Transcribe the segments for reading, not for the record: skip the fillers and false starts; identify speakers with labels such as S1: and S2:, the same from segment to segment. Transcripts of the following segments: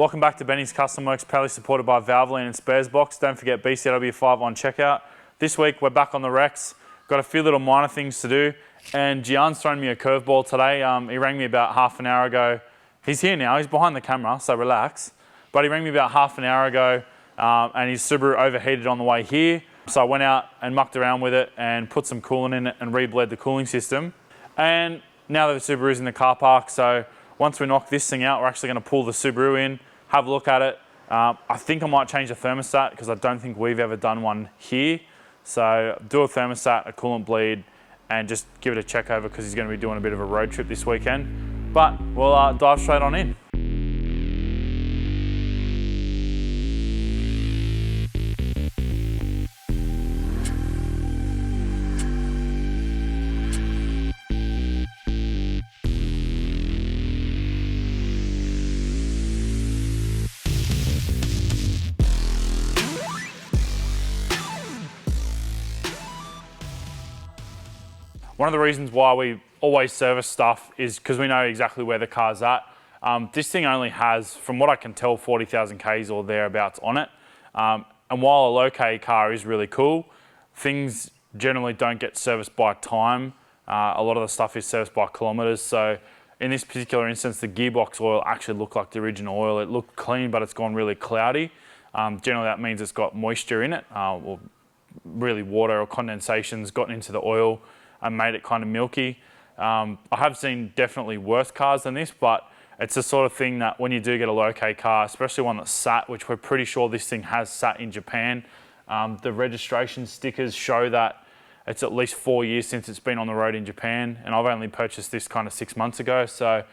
S1: Welcome back to Benny's Custom Works, proudly supported by Valvoline and Sparesbox. Don't forget BCW5 on checkout. This week we're back on the Rex. Got a few little minor things to do, and Gian's thrown me a curveball today. He rang me about half an hour ago. He's here now, he's behind the camera, so relax. But he rang me about half an hour ago, and his Subaru overheated on the way here. So I went out and mucked around with it and put some coolant in it and re-bled the cooling system. And now that the Subaru's in the car park, so once we knock this thing out, we're actually going to pull the Subaru in, have a look at it. I think I might change the thermostat because I don't think we've ever done one here. So do a thermostat, a coolant bleed, and just give it a check over because he's going to be doing a bit of a road trip this weekend. But we'll dive straight on in. One of the reasons why we always service stuff is because we know exactly where the car's at. This thing only has, from what I can tell, 40,000 Ks or thereabouts on it. And while a low-K car is really cool, things generally don't get serviced by time. A lot of the stuff is serviced by kilometers. So in this particular instance, the gearbox oil actually looked like the original oil. It looked clean, but it's gone really cloudy. Generally that means it's got moisture in it, or really water or condensation's gotten into the oil and made it kind of milky. I have seen definitely worse cars than this, but it's the sort of thing that when you do get a low-K car, especially one that's sat, which we're pretty sure this thing has sat in Japan, the registration stickers show that it's at least 4 years since it's been on the road in Japan, and I've only purchased this kind of 6 months ago, so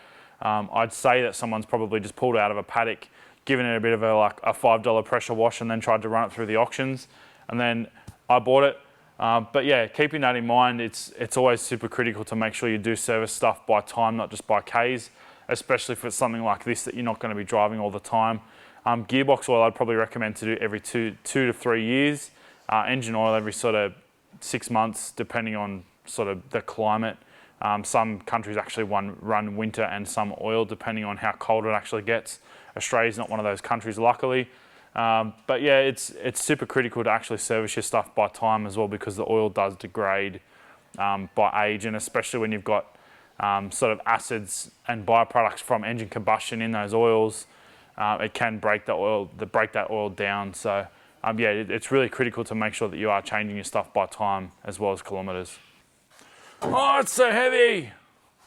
S1: I'd say that someone's probably just pulled it out of a paddock, given it a bit of a $5 pressure wash, and then tried to run it through the auctions, and then I bought it. But yeah, keeping that in mind, it's always super critical to make sure you do service stuff by time, not just by Ks, especially if it's something like this that you're not going to be driving all the time. Gearbox oil I'd probably recommend to do every two to 3 years. Engine oil every sort of 6 months, depending on sort of the climate. Some countries actually run winter and some oil, depending on how cold it actually gets. Australia's not one of those countries, luckily. But yeah, it's super critical to actually service your stuff by time as well, because the oil does degrade by age, and especially when you've got sort of acids and byproducts from engine combustion in those oils, it can break that oil down. So yeah, it's really critical to make sure that you are changing your stuff by time as well as kilometers. Oh, it's so heavy!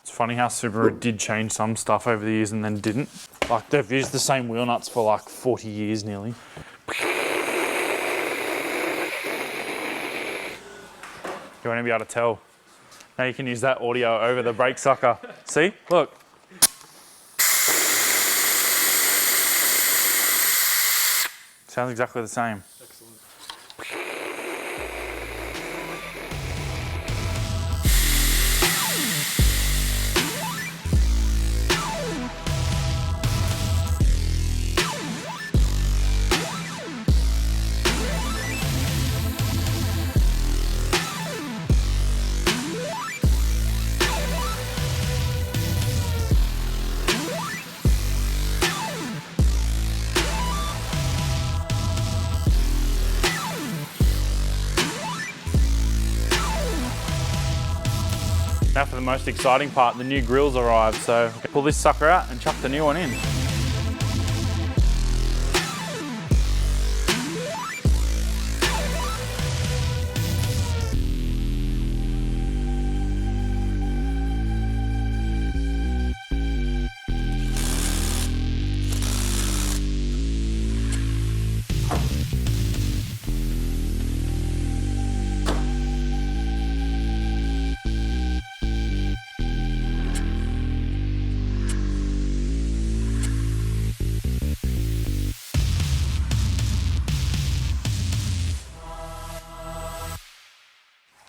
S1: It's funny how Subaru did change some stuff over the years and then didn't. Like, they've used the same wheel nuts for like 40 years nearly. You won't even be able to tell. Now you can use that audio over the brake sucker. See? Look. Sounds exactly the same. Excellent. Now for the most exciting part, the new grill's arrived, so pull this sucker out and chuck the new one in.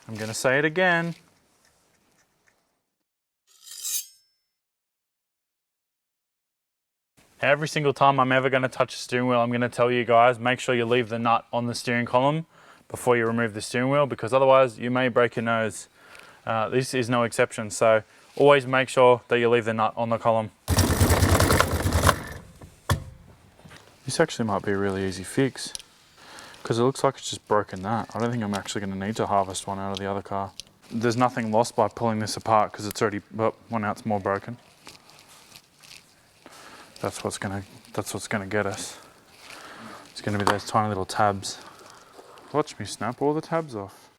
S1: I'm going to say it again. Every single time I'm ever going to touch a steering wheel, I'm going to tell you guys, make sure you leave the nut on the steering column before you remove the steering wheel, because otherwise you may break your nose. This is no exception, so always make sure that you leave the nut on the column. This actually might be a really easy fix because it looks like it's just broken that. I don't think I'm actually going to need to harvest one out of the other car. There's nothing lost by pulling this apart because it's already, well now it's more broken. That's what's gonna get us. It's gonna be those tiny little tabs. Watch me snap all the tabs off.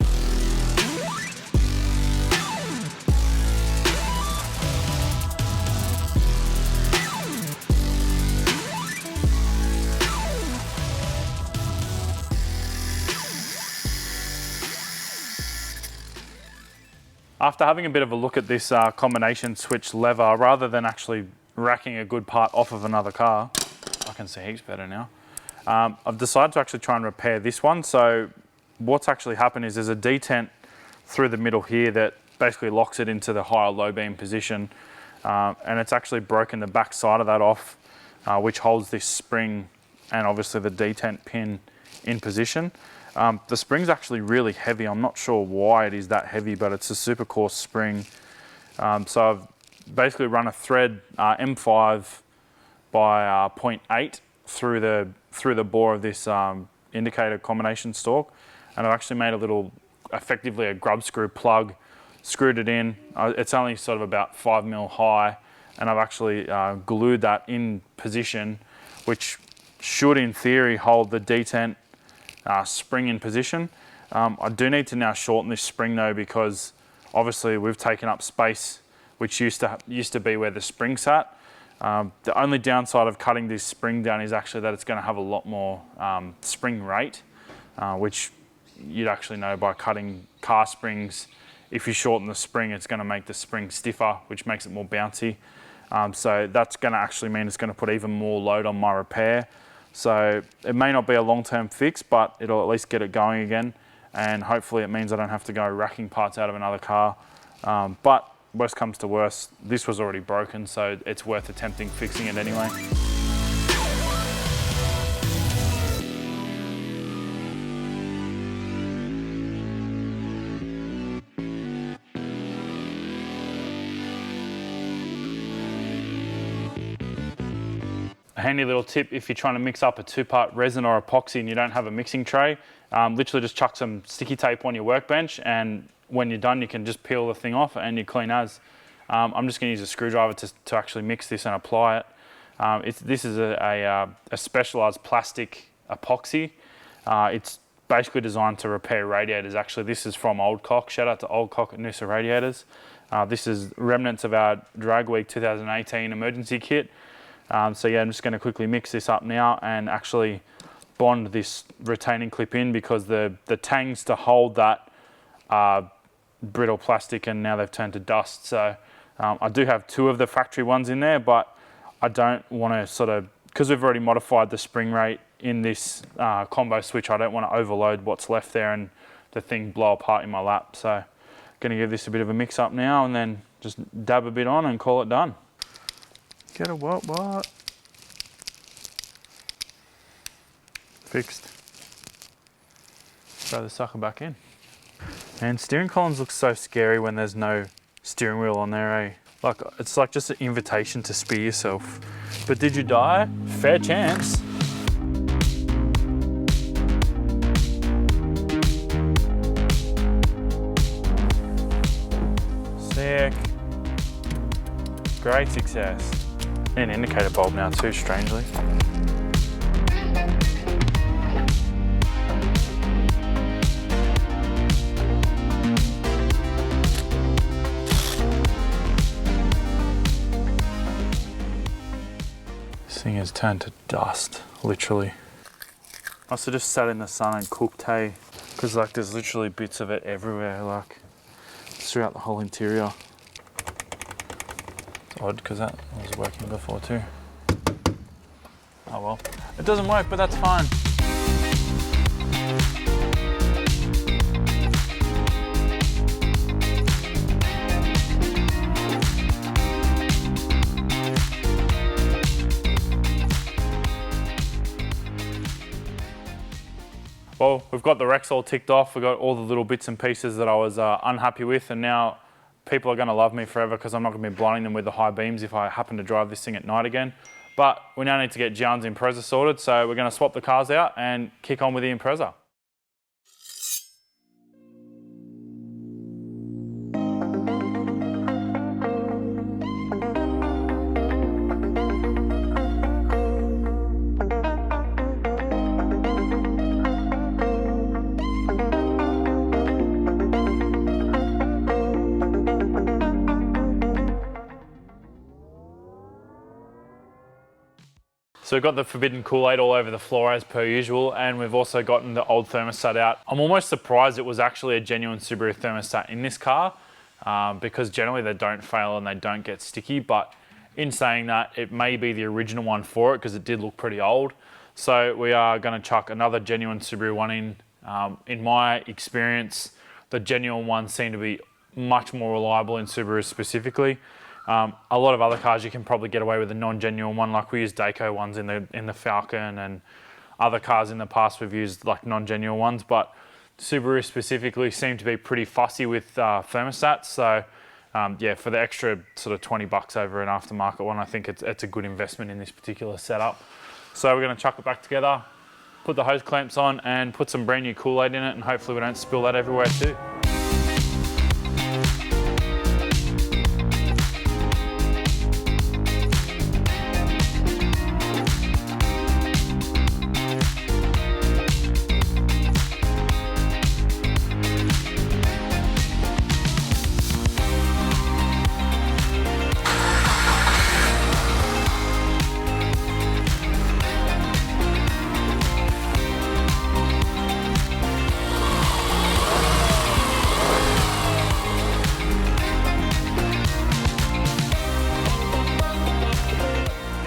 S1: After having a bit of a look at this combination switch lever, rather than actually racking a good part off of another car, I can see heaps better now. I've decided to actually try and repair this one. So what's actually happened is there's a detent through the middle here that basically locks it into the high or low beam position. And it's actually broken the back side of that off, which holds this spring and obviously the detent pin in position. The spring's actually really heavy. I'm not sure why it is that heavy, but it's a super coarse spring. So I've basically run a thread M5 by 0.8 through the bore of this indicator combination stalk, and I've actually made a little, effectively a grub screw plug, screwed it in. It's only sort of about 5 mil high, and I've actually glued that in position, which should in theory hold the detent spring in position. I do need to now shorten this spring though, because obviously we've taken up space which used to be where the spring sat. The only downside of cutting this spring down is actually that it's going to have a lot more spring rate, which you'd actually know by cutting car springs. If you shorten the spring, it's going to make the spring stiffer, which makes it more bouncy. So that's going to actually mean it's going to put even more load on my repair. So it may not be a long-term fix, but it'll at least get it going again. And hopefully it means I don't have to go racking parts out of another car. But worst comes to worst, this was already broken, so it's worth attempting fixing it anyway. A handy little tip if you're trying to mix up a 2-part resin or epoxy and you don't have a mixing tray, literally just chuck some sticky tape on your workbench, and when you're done you can just peel the thing off and you're clean as. I'm just going to use a screwdriver to actually mix this and apply it. This is a specialised plastic epoxy. It's basically designed to repair radiators. Actually, this is from Old Cock. Shout out to Old Cock at Noosa Radiators. This is remnants of our Drag Week 2018 emergency kit. So yeah, I'm just going to quickly mix this up now and actually bond this retaining clip in, because the tangs to hold that are brittle plastic and now they've turned to dust. So I do have 2 of the factory ones in there, but I don't want to sort of, because we've already modified the spring rate in this combo switch, I don't want to overload what's left there and the thing blow apart in my lap. So I'm going to give this a bit of a mix up now and then just dab a bit on and call it done. Get a what? Fixed. Throw the sucker back in. And steering columns look so scary when there's no steering wheel on there, eh? Like, it's like just an invitation to spear yourself. But did you die? Fair chance. Sick. Great success. An indicator bulb now too, strangely. This thing has turned to dust, literally. I also just sat in the sun and cooked hay, because like there's literally bits of it everywhere, like throughout the whole interior. Odd, because that was working before too. Oh well, it doesn't work, but that's fine. Well, we've got the Rex all ticked off. We've got all the little bits and pieces that I was unhappy with, and now people are going to love me forever because I'm not going to be blinding them with the high beams if I happen to drive this thing at night again. But we now need to get Gian's Impreza sorted, so we're going to swap the cars out and kick on with the Impreza. So we've got the forbidden Kool-Aid all over the floor as per usual, and we've also gotten the old thermostat out. I'm almost surprised it was actually a genuine Subaru thermostat in this car, because generally they don't fail and they don't get sticky, but in saying that, it may be the original one for it because it did look pretty old. So we are going to chuck another genuine Subaru one in. In my experience, the genuine ones seem to be much more reliable in Subaru specifically. A lot of other cars you can probably get away with a non-genuine one, like we use Dayco ones in the Falcon, and other cars in the past we've used like non-genuine ones, but Subaru specifically seem to be pretty fussy with thermostats. So yeah, for the extra sort of 20 bucks over an aftermarket one, I think it's a good investment in this particular setup. So we're going to chuck it back together, put the hose clamps on, and put some brand new Kool-Aid in it, and hopefully we don't spill that everywhere too.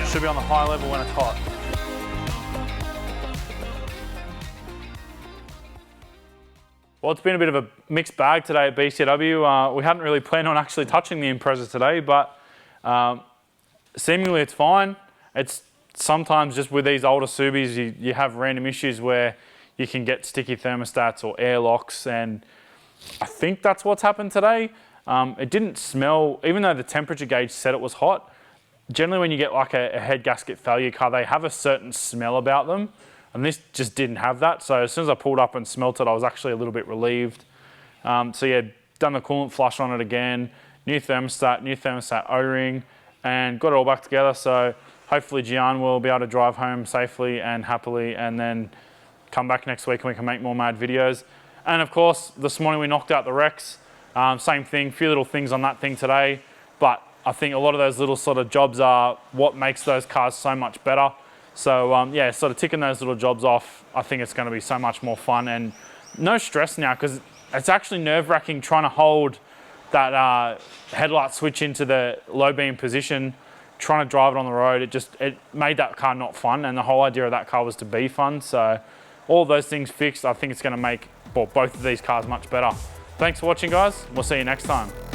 S1: Should be on the high level when it's hot. Well, it's been a bit of a mixed bag today at BCW. We hadn't really planned on actually touching the Impreza today, but seemingly it's fine. It's sometimes just with these older Subis, you have random issues where you can get sticky thermostats or air locks, and I think that's what's happened today. It didn't smell, even though the temperature gauge said it was hot. Generally when you get like a head gasket failure car, they have a certain smell about them, and this just didn't have that. So as soon as I pulled up and smelt it, I was actually a little bit relieved. So yeah, done the coolant flush on it again, new thermostat O-ring, and got it all back together. So hopefully Gian will be able to drive home safely and happily, and then come back next week and we can make more mad videos. And of course, this morning we knocked out the Rex. Same thing, few little things on that thing today, but I think a lot of those little sort of jobs are what makes those cars so much better. So yeah, sort of ticking those little jobs off, I think it's going to be so much more fun and no stress now, because it's actually nerve-wracking trying to hold that headlight switch into the low beam position, trying to drive it on the road. It made that car not fun, and the whole idea of that car was to be fun. So all of those things fixed, I think it's going to make both of these cars much better. Thanks for watching, guys. We'll see you next time.